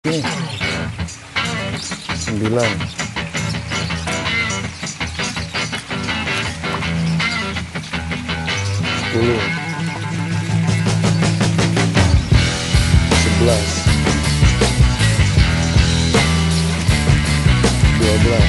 Ini 9, 10, 11, 12.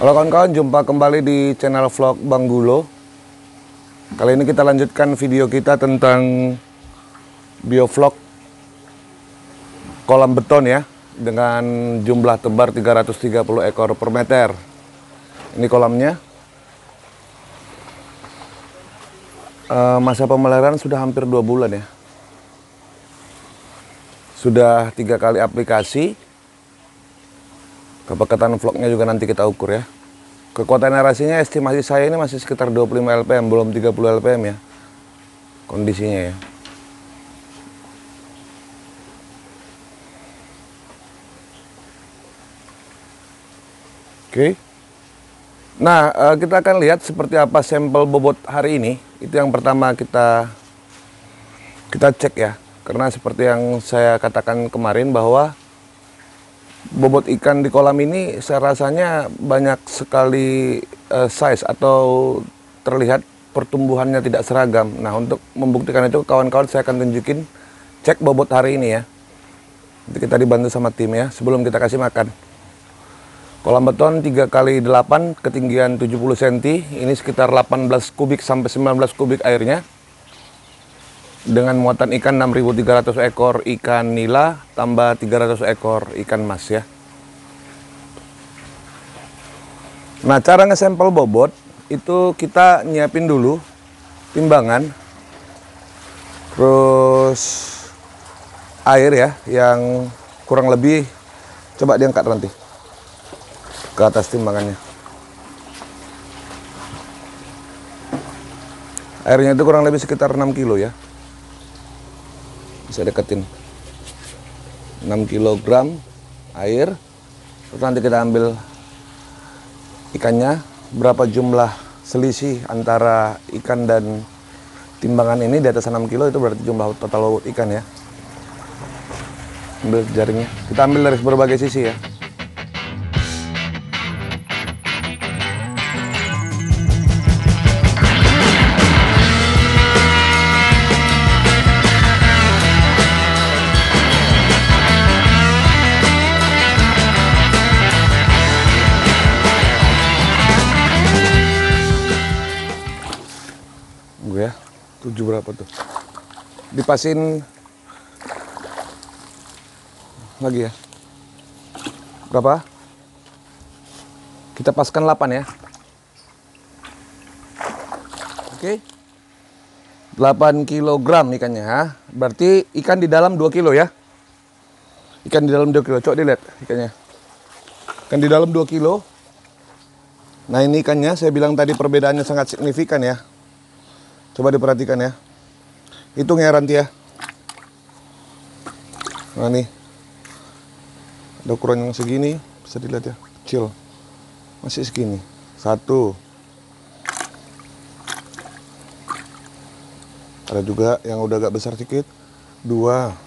Halo kawan-kawan, jumpa kembali di channel vlog Bang Gulo. Kali ini kita lanjutkan video kita tentang biovlog kolam beton ya, dengan jumlah tebar 330 ekor per meter. Ini kolamnya. Masa pemeliharaan sudah hampir 2 bulan ya. Sudah 3 kali aplikasi. Kepekatan vlognya juga nanti kita ukur ya. Kekuatan aerasinya estimasi saya ini masih sekitar 25 LPM, belum 30 LPM ya. Kondisinya ya. Oke. Nah, kita akan lihat seperti apa sampel bobot hari ini. Itu yang pertama kita cek ya. Karena seperti yang saya katakan kemarin bahwa bobot ikan di kolam ini saya rasanya banyak sekali size atau terlihat pertumbuhannya tidak seragam. Nah, untuk membuktikan itu kawan-kawan saya akan tunjukin cek bobot hari ini ya. Nanti kita dibantu sama tim ya sebelum kita kasih makan. Kolam beton 3x8 ketinggian 70 cm, ini sekitar 18 kubik sampai 19 kubik airnya. Dengan muatan ikan 6.300 ekor ikan nila tambah 300 ekor ikan mas ya. Nah, cara ngesampel bobot itu kita nyiapin dulu timbangan, terus air ya, yang kurang lebih coba diangkat nanti ke atas timbangannya. Airnya itu kurang lebih sekitar 6 kilo ya. Bisa deketin 6 kg air. Terus nanti kita ambil ikannya, berapa jumlah selisih antara ikan dan timbangan ini di atas 6 kilo, itu berarti jumlah total bobot ikan ya. Ambil jaringnya, kita ambil dari berbagai sisi ya. Ya, 7 berapa tuh? Dipasin lagi ya. Berapa? Kita paskan 8 ya. Oke. 8 kg ikannya ya. Berarti ikan di dalam 2 kilo ya. Ikan di dalam 2 kilo. Coba dilihat ikannya. Ikan di dalam 2 kilo. Nah, ini ikannya saya bilang tadi perbedaannya sangat signifikan ya. Coba diperhatikan ya. Hitung ya Ranti ya. Nah nih, ada ukuran yang segini, bisa dilihat ya, kecil. Masih segini. 1. Ada juga yang udah agak besar sedikit. 2.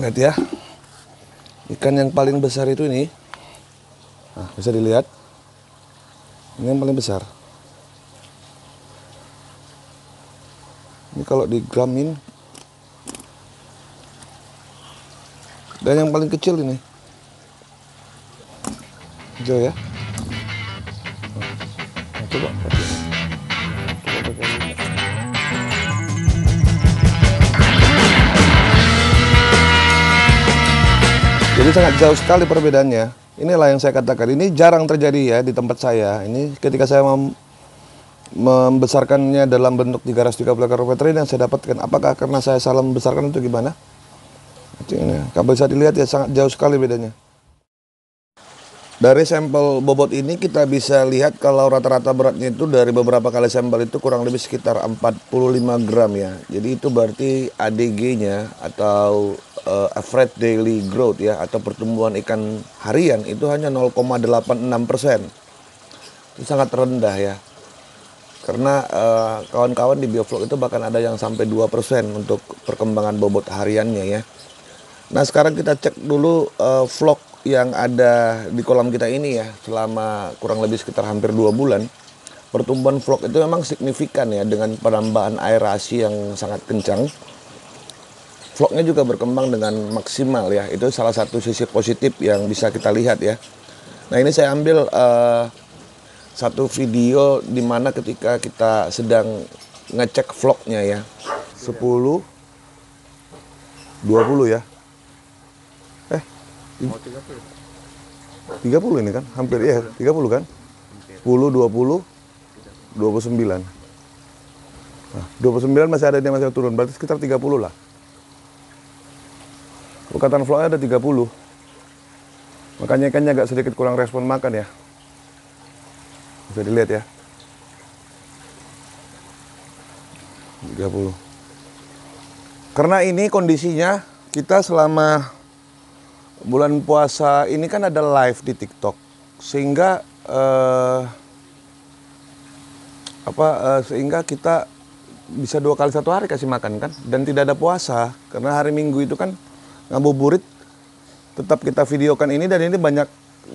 Lihat ya, ikan yang paling besar itu ini. Nah, bisa dilihat. Ini yang paling besar. Ini kalau digramin. Dan yang paling kecil ini. Hijau ya. Nah, coba. Jadi sangat jauh sekali perbedaannya. Inilah yang saya katakan. Ini jarang terjadi ya di tempat saya. Ini ketika saya membesarkannya dalam bentuk 330 ekor meter ini yang saya dapatkan. Apakah karena saya salah membesarkan itu gimana? Ini, kalau bisa dilihat ya sangat jauh sekali bedanya. Dari sampel bobot ini kita bisa lihat kalau rata-rata beratnya itu dari beberapa kali sampel itu kurang lebih sekitar 45 gram ya. Jadi itu berarti ADG-nya atau average daily growth ya, atau pertumbuhan ikan harian itu hanya 0,86%. Itu sangat rendah ya. Karena kawan-kawan di Biovlog itu bahkan ada yang sampai 2% untuk perkembangan bobot hariannya ya. Nah sekarang kita cek dulu vlog yang ada di kolam kita ini ya, selama kurang lebih sekitar hampir 2 bulan. Pertumbuhan vlog itu memang signifikan ya, dengan penambahan aerasi yang sangat kencang. Vlognya juga berkembang dengan maksimal ya, itu salah satu sisi positif yang bisa kita lihat ya. Nah ini saya ambil satu video di mana ketika kita sedang ngecek vlognya ya, 10, 20 ya. 30 ini kan, hampir ya, 30 kan? 10, 20, 29. Nah, 29 masih ada, dia masih turun, berarti sekitar 30 lah. Ukatan vlognya ada 30. Makanya ikannya agak sedikit kurang respon makan ya. Bisa dilihat ya. 30. Karena ini kondisinya kita selama bulan puasa ini kan ada live di TikTok, sehingga sehingga kita bisa 2 kali 1 hari kasih makan kan, dan tidak ada puasa karena hari Minggu itu kan ngabuburit. Tetap kita videokan ini, dan ini banyak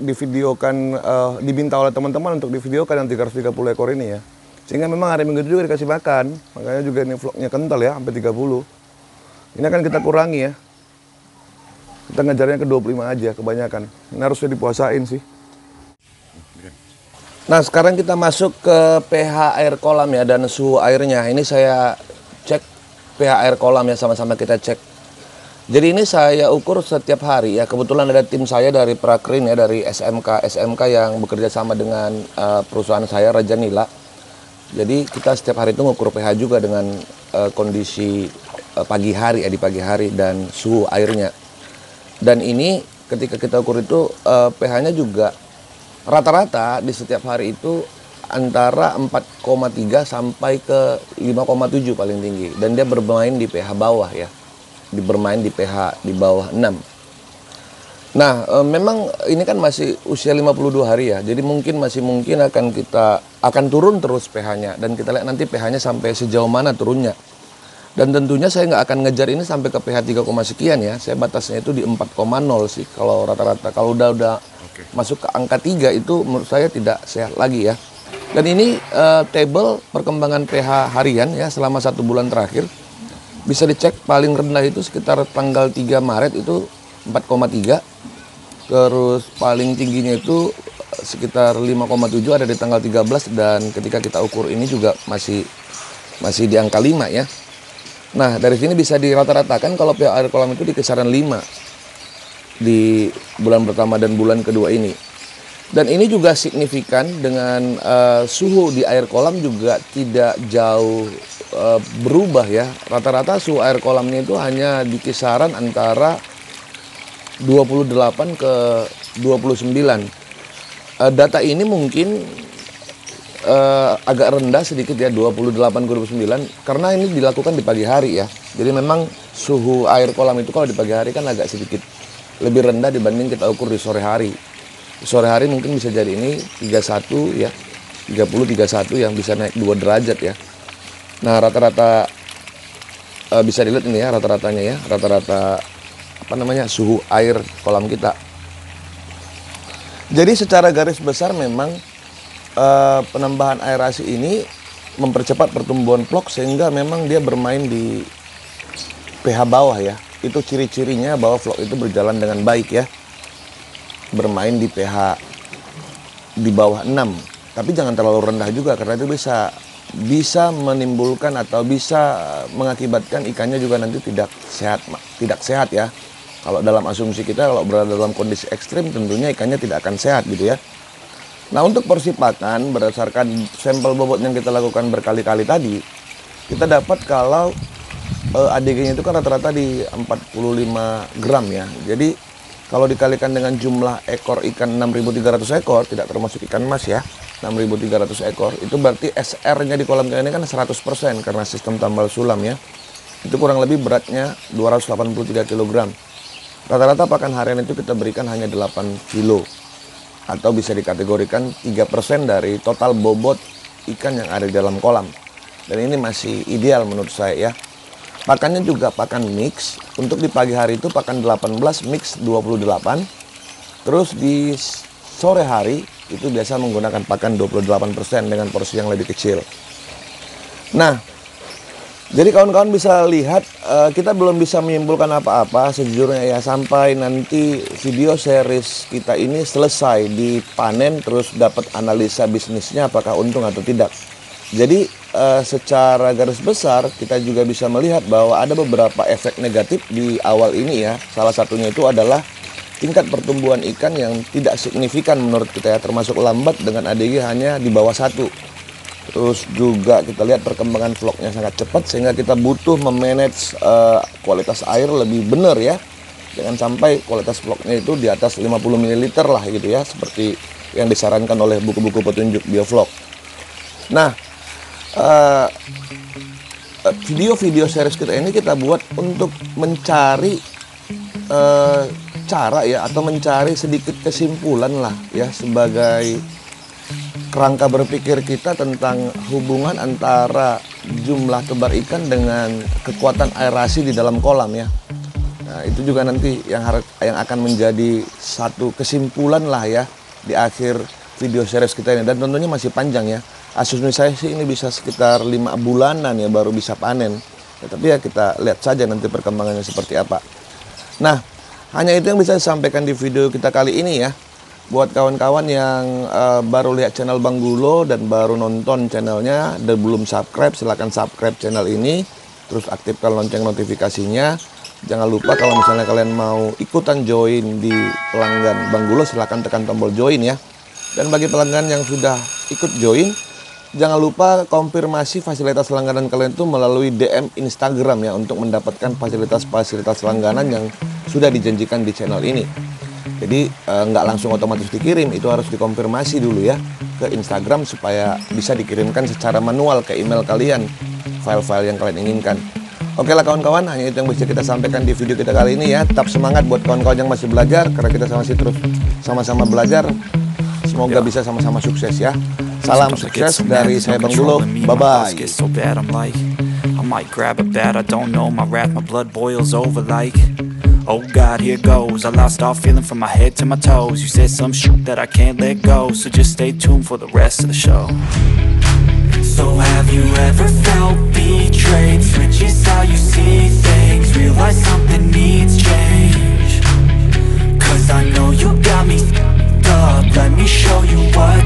divideokan, diminta oleh teman-teman untuk divideokan yang 330 ekor ini ya, sehingga memang hari Minggu itu juga dikasih makan. Makanya juga ini vlognya kental ya, sampai 30. Ini akan kita kurangi ya. Kita ngejarnya ke 25 aja kebanyakan. Ini harusnya dipuasain sih. Nah sekarang kita masuk ke pH air kolam ya, dan suhu airnya. Ini saya cek pH air kolam ya, sama-sama kita cek. Jadi ini saya ukur setiap hari ya. Kebetulan ada tim saya dari Prakrin ya, dari SMK yang bekerja sama dengan perusahaan saya, Raja Nila. Jadi kita setiap hari itu ngukur pH juga dengan kondisi pagi hari ya, di pagi hari, dan suhu airnya. Dan ini ketika kita ukur itu pH-nya juga rata-rata di setiap hari itu antara 4,3 sampai ke 5,7 paling tinggi. Dan dia bermain di pH bawah ya. Bermain di pH di bawah 6. Nah, memang ini kan masih usia 52 hari ya. Jadi masih mungkin akan turun terus pH-nya, dan kita lihat nanti pH-nya sampai sejauh mana turunnya. Dan tentunya saya nggak akan ngejar ini sampai ke pH 3, sekian ya. Saya batasnya itu di 4,0 sih kalau rata-rata. Kalau udah masuk ke angka 3 itu menurut saya tidak sehat lagi ya. Dan ini table perkembangan pH harian ya selama 1 bulan terakhir. Bisa dicek paling rendah itu sekitar tanggal 3 Maret itu 4,3. Terus paling tingginya itu sekitar 5,7 ada di tanggal 13, dan ketika kita ukur ini juga masih di angka 5 ya. Nah, dari sini bisa dirata-ratakan kalau pH air kolam itu di kisaran 5 di bulan pertama dan bulan kedua ini. Dan ini juga signifikan dengan suhu di air kolam juga tidak jauh berubah ya. Rata-rata suhu air kolamnya itu hanya di kisaran antara 28 ke 29. Data ini mungkin agak rendah sedikit ya, 28 ke 29, karena ini dilakukan di pagi hari ya. Jadi memang suhu air kolam itu kalau di pagi hari kan agak sedikit lebih rendah dibanding kita ukur di sore hari. Di sore hari mungkin bisa jadi ini 31 ya, 30, 31 yang bisa naik 2 derajat ya. Nah rata-rata bisa dilihat ini ya, rata-ratanya ya, rata-rata suhu air kolam kita. Jadi secara garis besar memang penambahan aerasi ini mempercepat pertumbuhan vlog sehingga memang dia bermain di pH bawah ya. Itu ciri-cirinya bahwa vlog itu berjalan dengan baik ya. Bermain di pH di bawah 6. Tapi jangan terlalu rendah juga karena itu bisa menimbulkan atau bisa mengakibatkan ikannya juga nanti tidak sehat ya. Kalau dalam asumsi kita kalau berada dalam kondisi ekstrim tentunya ikannya tidak akan sehat gitu ya. Nah, untuk porsi pakan berdasarkan sampel bobot yang kita lakukan berkali-kali tadi, kita dapat kalau ADG-nya itu kan rata-rata di 45 gram ya. Jadi kalau dikalikan dengan jumlah ekor ikan 6.300 ekor, tidak termasuk ikan mas ya, 6.300 ekor, itu berarti SR-nya di kolam kita ini kan 100% karena sistem tambal sulam ya. Itu kurang lebih beratnya 283 kg. Rata-rata pakan harian itu kita berikan hanya 8 kilo. Atau bisa dikategorikan 3% dari total bobot ikan yang ada di dalam kolam. Dan ini masih ideal menurut saya ya. Pakannya juga pakan mix. Untuk di pagi hari itu pakan 18, mix 28. Terus di sore hari itu biasa menggunakan pakan 28% dengan porsi yang lebih kecil. Nah, jadi kawan-kawan bisa lihat kita belum bisa menyimpulkan apa-apa sejujurnya ya sampai nanti video series kita ini selesai dipanen terus dapat analisa bisnisnya apakah untung atau tidak. Jadi secara garis besar kita juga bisa melihat bahwa ada beberapa efek negatif di awal ini ya. Salah satunya itu adalah tingkat pertumbuhan ikan yang tidak signifikan menurut kita ya, termasuk lambat dengan ADG hanya di bawah 1. Terus juga kita lihat perkembangan vlognya sangat cepat sehingga kita butuh memanage kualitas air lebih benar ya. Jangan sampai kualitas vlognya itu di atas 50 ml lah gitu ya, seperti yang disarankan oleh buku-buku petunjuk biovlog. Nah, video-video series kita ini kita buat untuk mencari cara ya atau mencari sedikit kesimpulan lah ya sebagai kerangka berpikir kita tentang hubungan antara jumlah tebar ikan dengan kekuatan aerasi di dalam kolam ya. Nah, itu juga nanti yang akan menjadi satu kesimpulan lah ya di akhir video series kita ini, dan tentunya masih panjang ya. Asumsi saya sih ini bisa sekitar 5 bulanan ya baru bisa panen. Ya, tapi ya kita lihat saja nanti perkembangannya seperti apa. Nah, hanya itu yang bisa disampaikan di video kita kali ini ya. Buat kawan-kawan yang baru lihat channel Bang Gulo dan baru nonton channelnya dan belum subscribe, silahkan subscribe channel ini. Terus aktifkan lonceng notifikasinya. Jangan lupa kalau misalnya kalian mau ikutan join di pelanggan Bang Gulo, silahkan tekan tombol join ya. Dan bagi pelanggan yang sudah ikut join, jangan lupa konfirmasi fasilitas langganan kalian itu melalui DM Instagram ya untuk mendapatkan fasilitas-fasilitas langganan yang sudah dijanjikan di channel ini. Jadi nggak langsung otomatis dikirim, itu harus dikonfirmasi dulu ya ke Instagram supaya bisa dikirimkan secara manual ke email kalian file-file yang kalian inginkan. Oke lah kawan-kawan, hanya itu yang bisa kita sampaikan di video kita kali ini ya. Tetap semangat buat kawan-kawan yang masih belajar karena kita masih terus sama-sama belajar. Semoga bisa sama-sama sukses ya. Salam sukses dari saya Bang Gulo. Bye-bye. I might grab a bat, I don't know, my wrath, my blood boils over like oh God, here goes. I lost all feeling from my head to my toes. You said some shit that I can't let go, so just stay tuned for the rest of the show. So have you ever felt betrayed? Switches how you see things, realize something needs change. Cause I know you got me f***ed up, let me show you what